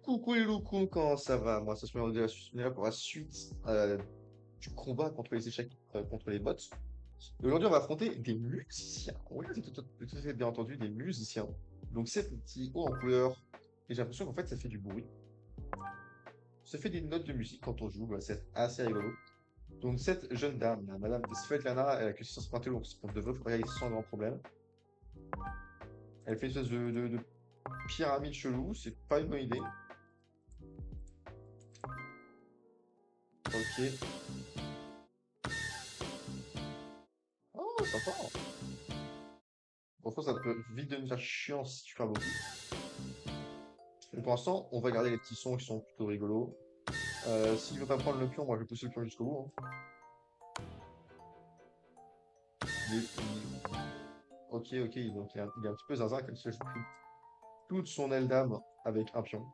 Coucou les loucous, comment ça va? Moi, ça se met on est là pour la suite du combat contre les échecs, contre les bots. Et aujourd'hui, on va affronter des musiciens. Oui, c'est tout à fait bien entendu, des musiciens. Donc, c'est petit haut en couleur. Et j'ai l'impression qu'en fait, ça fait du bruit. Ça fait des notes de musique quand on joue. Bah, c'est assez rigolo. Donc, cette jeune dame, là, Madame Svetlana, elle a que 650 euros, donc c'est pour de votre réaliser sans grand problème. Elle fait une espèce de pyramide chelou. C'est pas une bonne idée. Ok. Oh, sympa. Franchement, ça peut vite devenir chiant si tu parles beaucoup. Mais pour l'instant, on va garder les petits sons qui sont plutôt rigolos. S'il veut pas prendre le pion, moi je vais pousser le pion jusqu'au bout, hein. Ok, ok, donc il est un petit peu zinzin comme si je pris toute son aile d'âme avec un pion.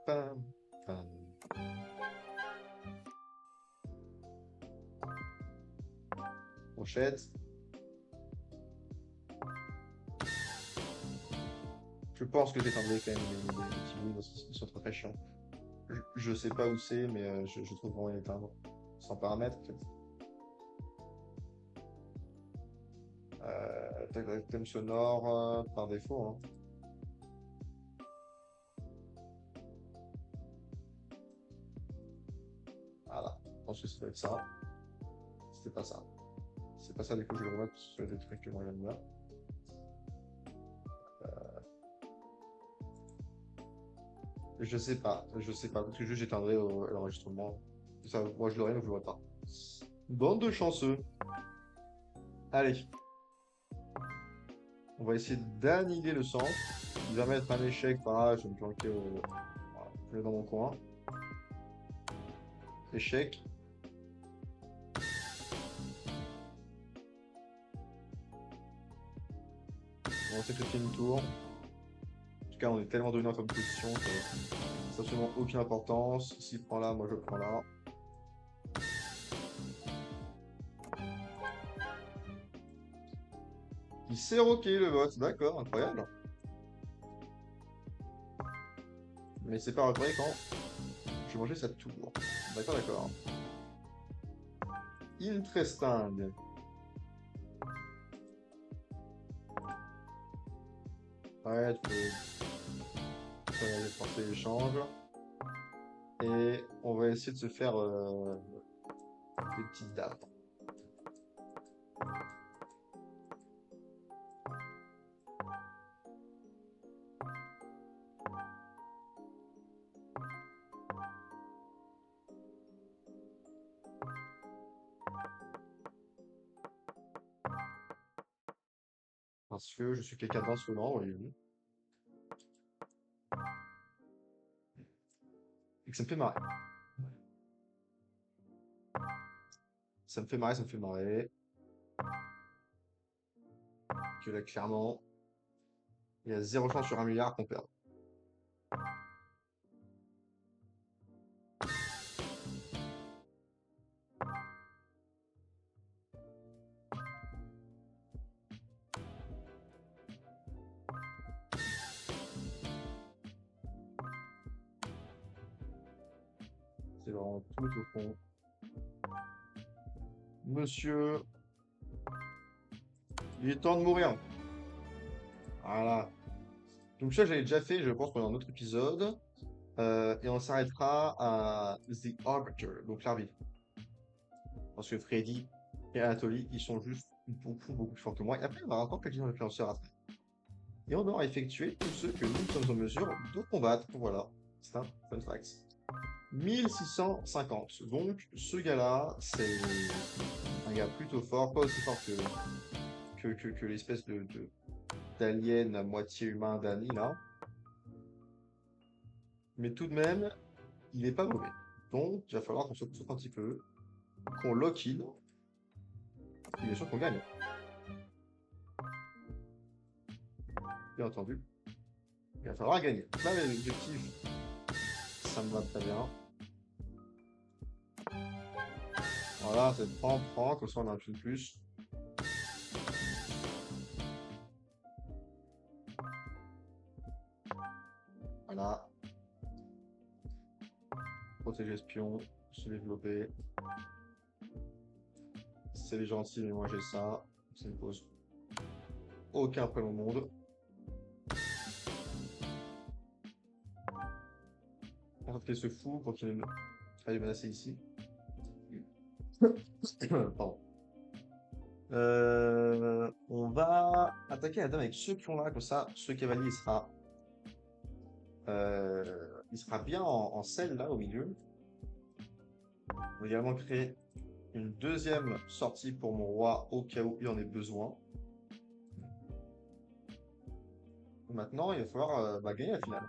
Pam, pam. Pochette. Je pense que j'éteindrai quand même les petits bruits parce qu'ils sont très très chiants. Je sais pas où c'est, mais je trouve vraiment les éteindre. Sans paramètres, en fait. Tac, tac, thème sonore par défaut, hein. Voilà. Je pense que ça doit être ça. C'était pas ça. C'est pas ça, du coup, je vais le remettre sur des trucs que moi j'aime bien. Je sais pas, parce que juste j'éteindrai l'enregistrement. Ça, moi je l'aurai, mais je l'aurai pas. Bande de chanceux. Allez, on va essayer d'annihiler le centre. Il va mettre un échec, je vais me planquer voilà, je vais dans mon coin. Échec. On va sacrifier une tour. En tout cas, on est tellement dominant comme position que ça n'a absolument aucune importance. S'il prend là, moi je prends là. Il s'est rocké le vote, d'accord, incroyable. Mais c'est pas vrai quand je vais manger sa tour. D'accord, d'accord. Interesting. Ouais, faut aller forcer l'échange. Et on va essayer de se faire des petites dames. Parce que je suis quelqu'un d'insolent, voyez-vous. Et que ça me fait marrer. Ça me fait marrer, ça me fait marrer. Que là, clairement, il y a 0 chance sur 1 milliard qu'on perde. C'est vraiment tout au fond. Monsieur, il est temps de mourir. Voilà. Donc ça, j'avais déjà fait, je pense, pendant un autre épisode. Et on s'arrêtera à The Arbiter, donc l'arbitre. Parce que Freddy et Anatoly, ils sont juste beaucoup plus forts que moi. Et après, on va encore quelques influenceurs après. Et on aura effectué tous ceux que nous sommes en mesure de combattre. Voilà, c'est un fun fact. 1650. Donc, ce gars-là, c'est un gars plutôt fort, pas aussi fort que l'espèce d'alien à moitié humain d'Annie, là. Mais tout de même, il n'est pas mauvais. Donc, il va falloir qu'on se concentre un petit peu, qu'on lock-in, et bien sûr qu'on gagne. Bien entendu. Il va falloir gagner. Là, l'objectif, ça me va très bien. Voilà, c'est prends, comme ça on a un peu de plus. Voilà. Protéger espion, se développer. C'est gentil, mais moi j'ai ça. Ça ne pose aucun problème au monde. On va ce fou pour qu'il aille menacer ici. Pardon. On va attaquer la dame avec ceux qui ont là, comme ça, ce cavalier il sera bien en selle là au milieu. On va également créer une deuxième sortie pour mon roi au cas où il en ait besoin. Maintenant, il va falloir gagner la finale.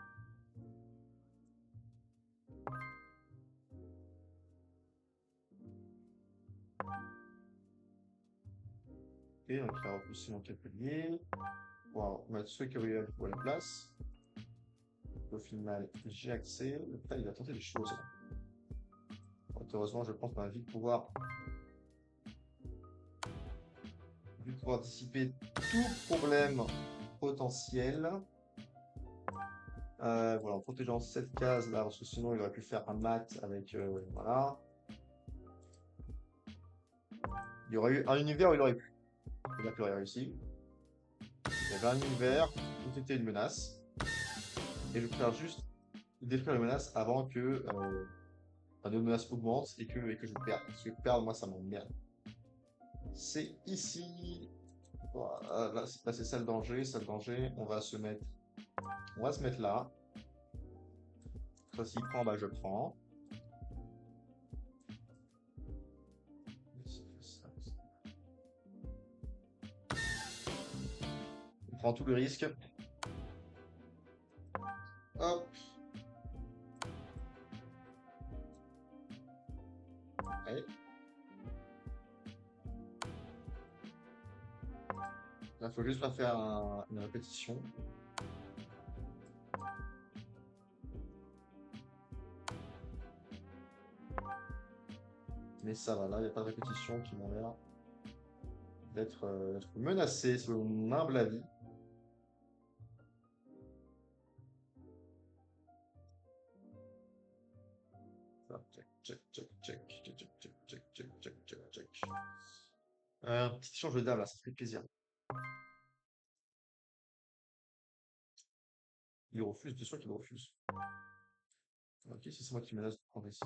Et donc, il va repousser mon cavalier. On va mettre ce cavalier pour la place. Au final, j'ai accès. Là, il va tenter des choses. Heureusement, je pense qu'on va vite pouvoir dissiper tout problème potentiel. Voilà, en protégeant cette case là, parce que sinon il aurait pu faire un mat avec. Voilà. Il y aurait eu un univers où il aurait pu. Il a pu réussi. Il y avait un univers, tout était une menace. Et je préfère juste détruire les menaces avant que nos menaces augmentent et que je perde. Parce que perdre, moi, ça m'emmerde. C'est ici. Voilà, là, c'est ça le danger, ça le danger. On va se mettre là. Ça, s'il prend, bah je prends. On prend tout le risque. Hop. Allez. Là, faut juste pas faire une répétition. Mais ça va, là, il n'y a pas de répétition qui m'a l'air d'être menacée, selon mon humble avis. Check. Un petit échange de dames, là, ça fait plaisir. Il refuse, bien sûr qu'il refuse. Ok, c'est moi qui menace de prendre ici.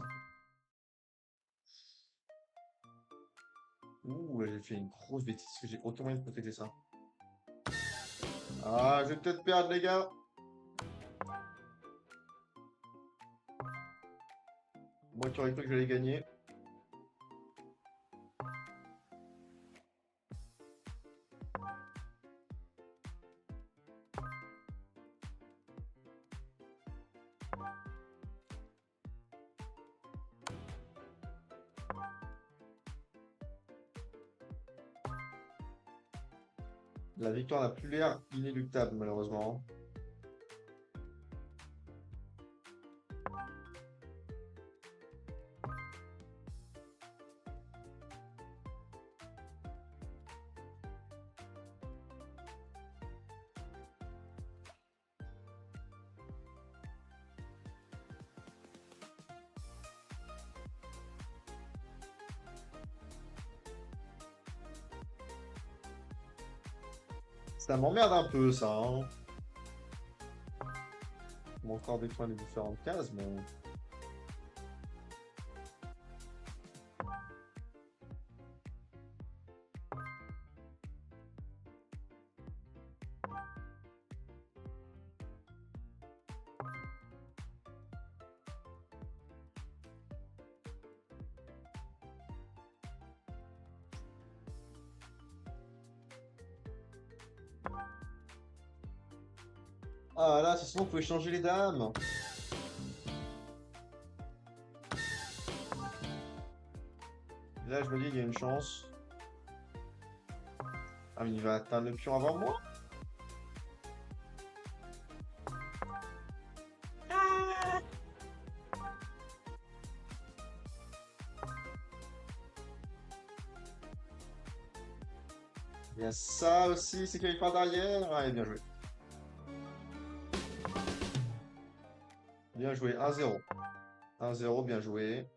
Ouh, là, j'ai fait une grosse bêtise, parce que j'ai aucun moyen de protéger ça. Ah, je vais peut-être perdre, les gars. Moi qui aurais cru que j'allais gagner. La victoire n'a plus l'air inéluctable, malheureusement. Ça m'emmerde un peu, ça, hein. On va encore détruire les différentes cases, mais... Ah là, c'est sinon, vous pouvez changer les dames. Là, je me dis, il y a une chance. Ah, mais il va atteindre le pion avant moi. Il y a ça aussi, c'est qu'il n'y avait pas d'arrière. Allez, bien joué. Bien joué, 1-0. 1-0, bien joué.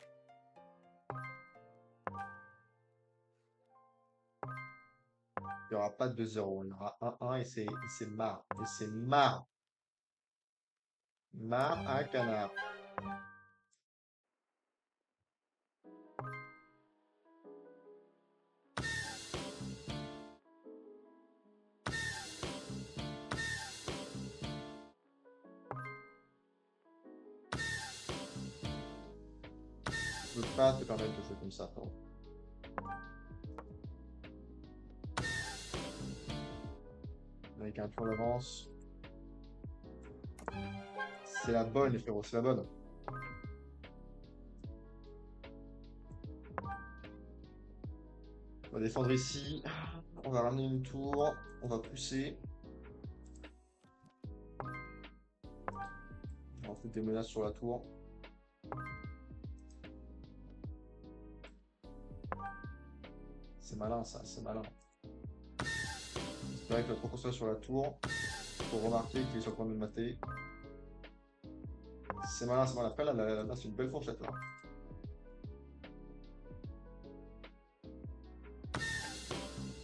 Il n'y aura pas de 2-0. Il y aura 1-1 et c'est marre. Et c'est marre. Marre un canard. Je peux pas te permettre de jouer comme ça, frérot. Avec un tour d'avance. C'est la bonne, les frérots, c'est la bonne. On va défendre ici. On va ramener une tour. On va pousser. On va foutre des menaces sur la tour. C'est malin, ça, c'est malin. C'est vrai que la trop construire sur la tour. Faut remarquer qu'il est sur le point de me mater. C'est malin, c'est malin. Après, là, c'est une belle fourchette, là.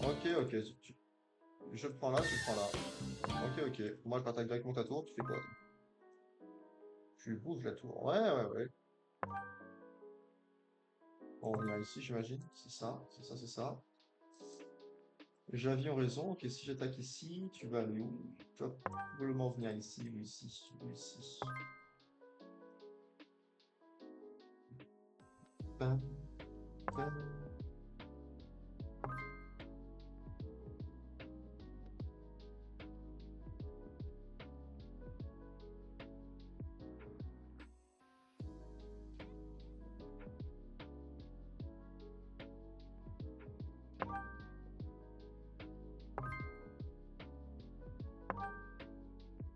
Ok, ok. Je le prends là, tu le prends là. Ok, ok. Moi, je m'attaque directement ta tour. Tu fais quoi? Tu bouges la tour. Ouais, ouais, ouais. Bon, on vient ici, j'imagine. C'est ça, c'est ça, c'est ça. J'avais raison. Ok, si j'attaque ici, tu vas aller où? Tu vas probablement venir ici ou ici ou ici. Pam, pam.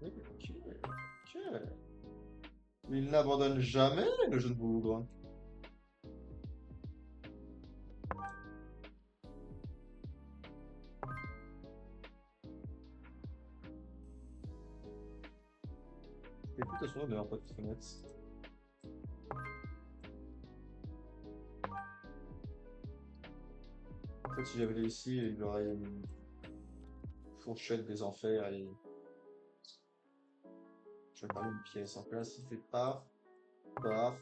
Ok, ok. Il n'abandonne jamais le jeu de bougre. Écoute, à son nom, d'ailleurs, pas de fenêtre. En fait, si j'avais ici, il y aurait une fourchette des enfers et je vais parler une pièce. En place, il fait paf, paf.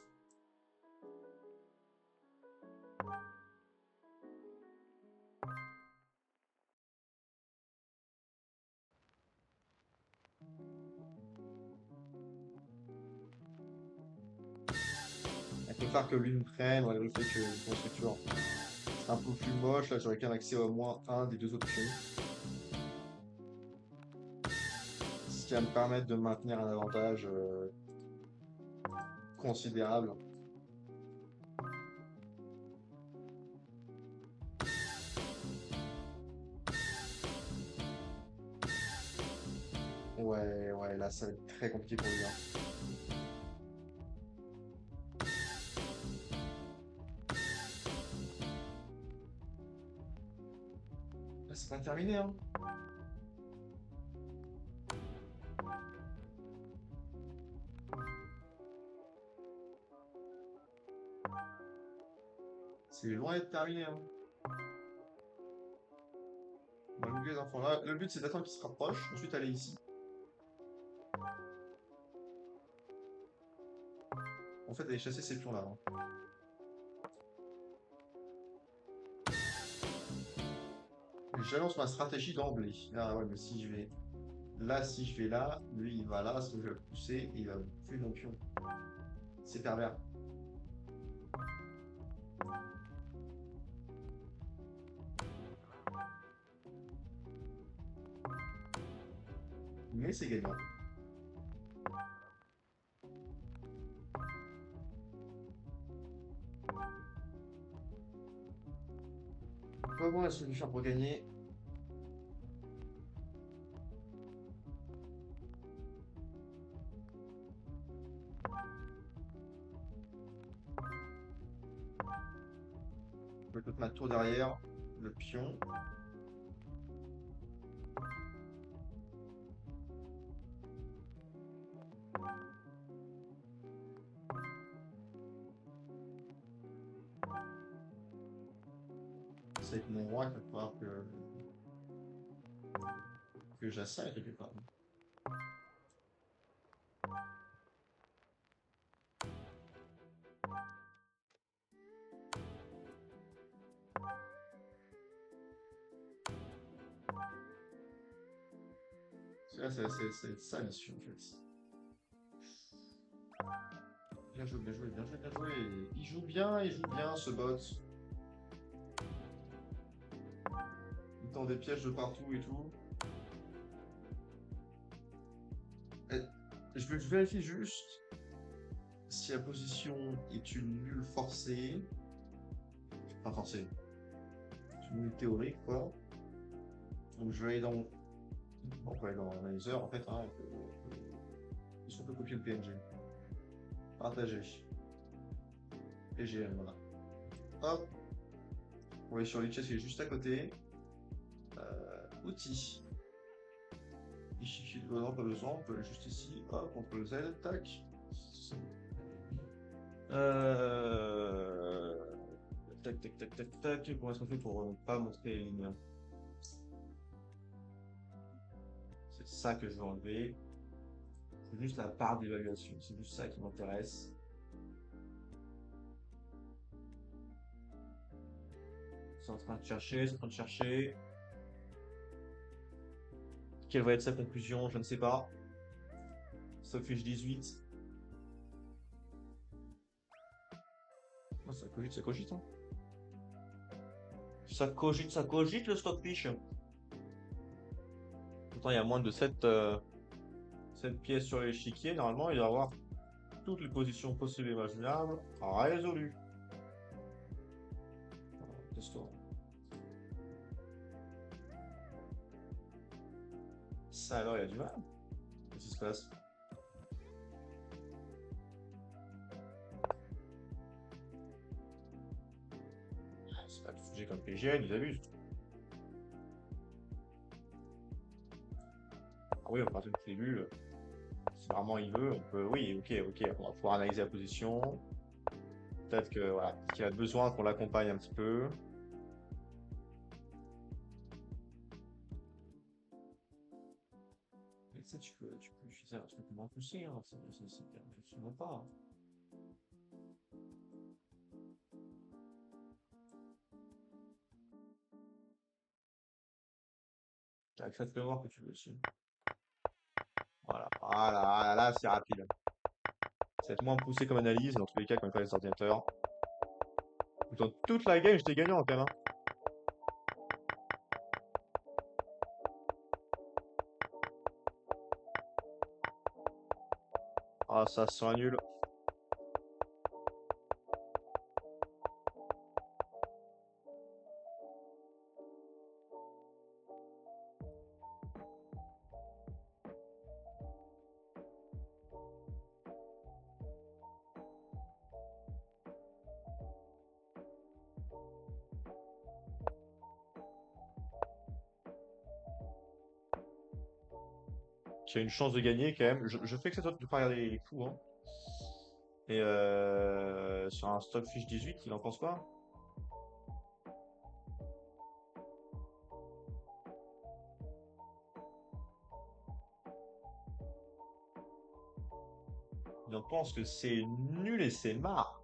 Il peut faire que l'une prenne, malgré le fait que une construction c'est un peu plus moche. Là, j'aurais qu'un accès au moins un des deux autres pions. Ce qui va me permettre de maintenir un avantage considérable. Ouais, ouais, là, ça va être très compliqué pour lui, hein. Là, c'est pas terminé, hein. C'est loin d'être terminé, hein. On va louper les enfants là. Le but, c'est d'attendre qu'ils se rapprochent, ensuite aller ici. En fait, aller chasser ces pions-là, hein. J'annonce ma stratégie d'emblée. Ah ouais, mais si je vais là, si je vais là, lui, il va là, parce que je vais le pousser, et il va me tuer mon pion. C'est pervers. Mais c'est gagnant. Comment la solution pour gagner? Je vais mettre ma tour derrière, le pion. C'est avec mon roi quelque part que j'assaille quelque part. C'est ça la mission en fait. Bien joué, bien joué, bien joué, bien joué. Il joue bien ce bot. Il tend des pièges de partout et tout. Et je vérifie juste si la position est une nulle forcée. Enfin forcée. C'est une nulle théorique quoi. Donc je vais aller dans. Bon, on peut aller dans Laser en fait. Hein, si on peut copier le PNG. Partager. PGM, voilà. Hop. On va aller sur l'ICHES qui est juste à côté. Outils. Ici, non, pas besoin, on peut aller juste ici. Hop, CTRL Z, tac. Euh... Tac, tac, tac, tac, tac. Comment est-ce qu'on fait pour ne pas montrer les lignes? C'est ça que je veux enlever. C'est juste la part d'évaluation. C'est juste ça qui m'intéresse. C'est en train de chercher, c'est en train de chercher. Quelle va être sa conclusion? Je ne sais pas. Stockfish 18. Oh, ça cogite, hein. Ça cogite le Stockfish. Pourtant, il y a moins de 7 pièces sur l'échiquier. Normalement, il doit y avoir toutes les positions possibles et imaginables résolues. Testons. Ça alors, il y a du mal. Qu'est-ce qui se passe? C'est pas tout sujet comme PGN, ils abusent. Ah oui, on part d'une cellule. Si vraiment il veut, on peut. Oui, ok. On va pouvoir analyser la position. Peut-être que voilà, qu'il a besoin qu'on l'accompagne un petit peu. Mais ça, tu peux utiliser un truc moins poussé, hein. Ça permet absolument pas, hein. T'as accès à voir que tu veux aussi. Voilà, là, c'est rapide. C'est moins poussé comme analyse, dans tous les cas, quand il fait les ordinateurs. Dans toute la game, j'étais gagnant quand même, hein. Ah, ça sent un nul. Qui a une chance de gagner quand même. Je fais que ça toi de pas regarder les coups, hein. Et sur un Stockfish 18, il en pense quoi? Il en pense que c'est nul et c'est marre.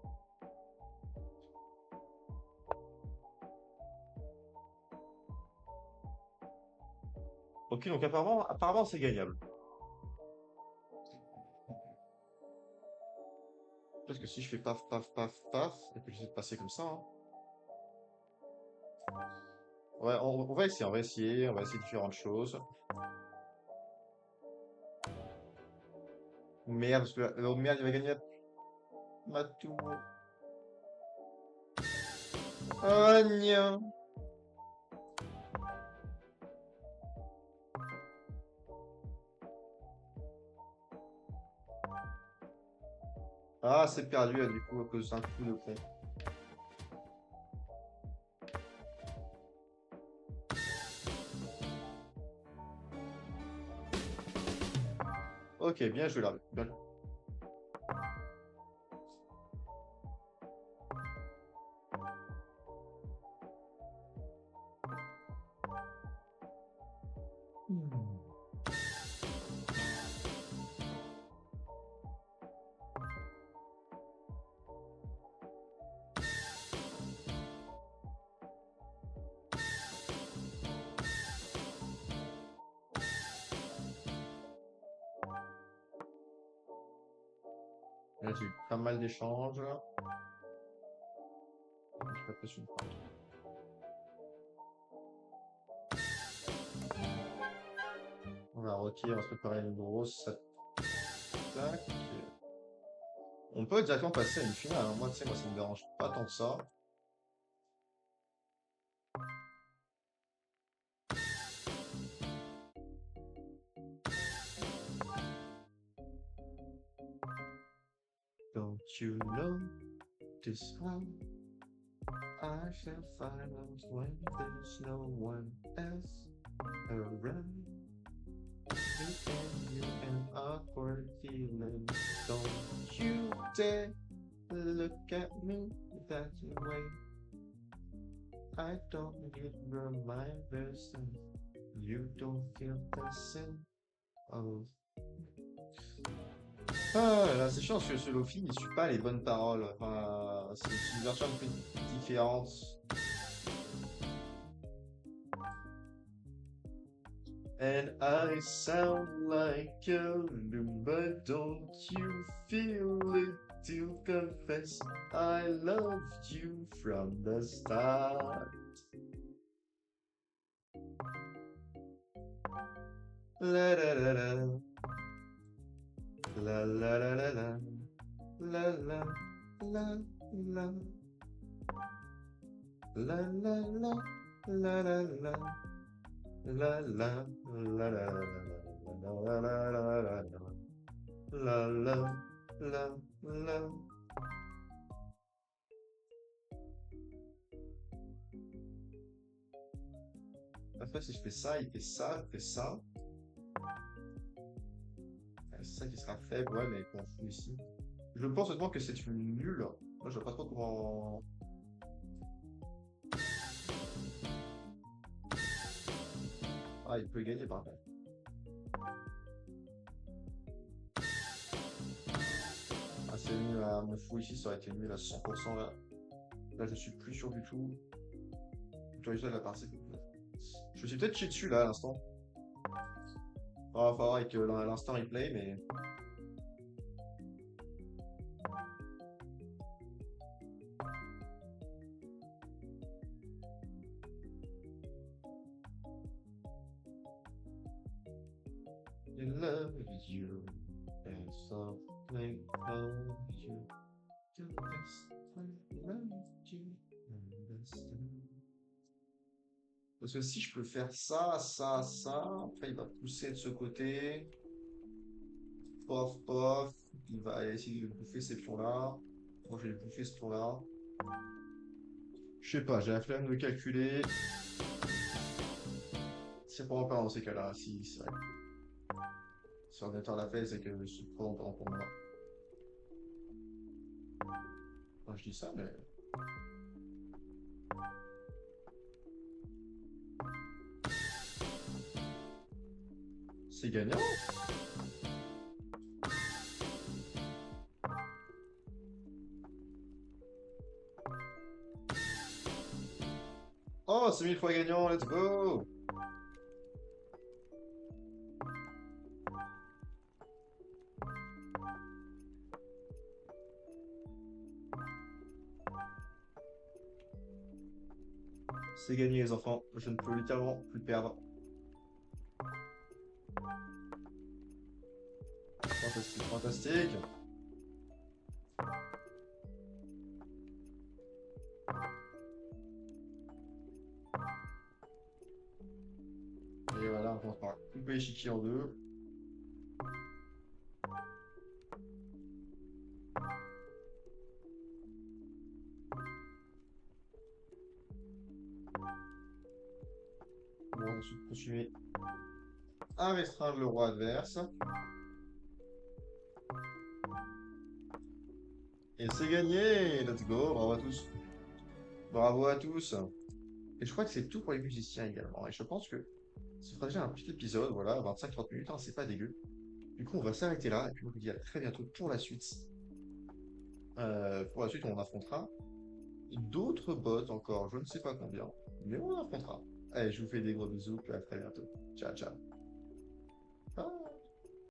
Ok, donc apparemment c'est gagnable. Parce que si je fais paf, paf, paf, paf, et puis j'essaie de passer comme ça, hein. Ouais, on va essayer, on va essayer différentes choses. Merde, parce que merde, il va gagner ma tour. Oh non. Ah, c'est perdu là, du coup, à cause d'un coup de con. Ok, bien joué là. Bien joué. Là, j'ai eu pas mal d'échanges. Je pas pression. On va rocker, on va se préparer une grosse attaque. On peut directement passer à une finale, hein. Moi, tu sais, moi, ça me dérange pas tant que ça. Don't you know this how I shall find out when there's no one else around? Me and you an awkward feeling. Don't you dare look at me that way. I don't need reminders, and you don't feel the same. Oh. Ah, là, c'est chiant parce que ce Lofi, il suit pas les bonnes paroles. Enfin, c'est une version un peu différente. And I sound like a loon, but don't you feel it to confess I loved you from the start. La la la la. La la la la la. La la la la. La la la. La la la. La la la la la la la la la la la la. Après, si je fais ça, il fait ça, il fait ça. C'est ça qui sera faible, ouais, mais qu'on fout ici. Je pense honnêtement que c'est une nulle. Moi, je vois pas trop comment. Ah, il peut gagner par contre. Ah, c'est nul à mon fou ici, ça aurait été nul à 100% là. Là, je suis plus sûr du tout. Autorise la partie. Je me suis peut-être chié dessus là à l'instant. On va falloir avec l'instant replay, mais. I love you and something of you. Just I love you. Understand. Parce que si je peux faire ça, ça, ça, après il va pousser de ce côté. Pof, pof. Il va essayer de bouffer ces pions-là. Moi, je vais bouffer ce pion-là. Je sais pas, j'ai la flemme de calculer. C'est pas encore dans ces cas-là. Si, c'est vrai. Si ordinateur l'a fait, c'est que je suis trop longtemps pour moi. Enfin, je dis ça, mais. C'est gagnant. Oh, c'est 1000 fois gagnant, let's go! C'est gagné, les enfants. Je ne peux littéralement plus perdre. Fantastique, fantastique. Et voilà, on commence par couper l'échiquier en deux. On va ensuite continuer à restreindre le roi adverse. Et c'est gagné! Let's go! Bravo à tous! Bravo à tous! Et je crois que c'est tout pour les musiciens également. Et je pense que ce sera déjà un petit épisode, voilà, 25-30 minutes, hein, c'est pas dégueu. Du coup, on va s'arrêter là, et puis on vous dit à très bientôt pour la suite. Pour la suite, on affrontera d'autres bots encore, je ne sais pas combien, mais on affrontera. Allez, je vous fais des gros bisous, puis à très bientôt. Ciao, ciao.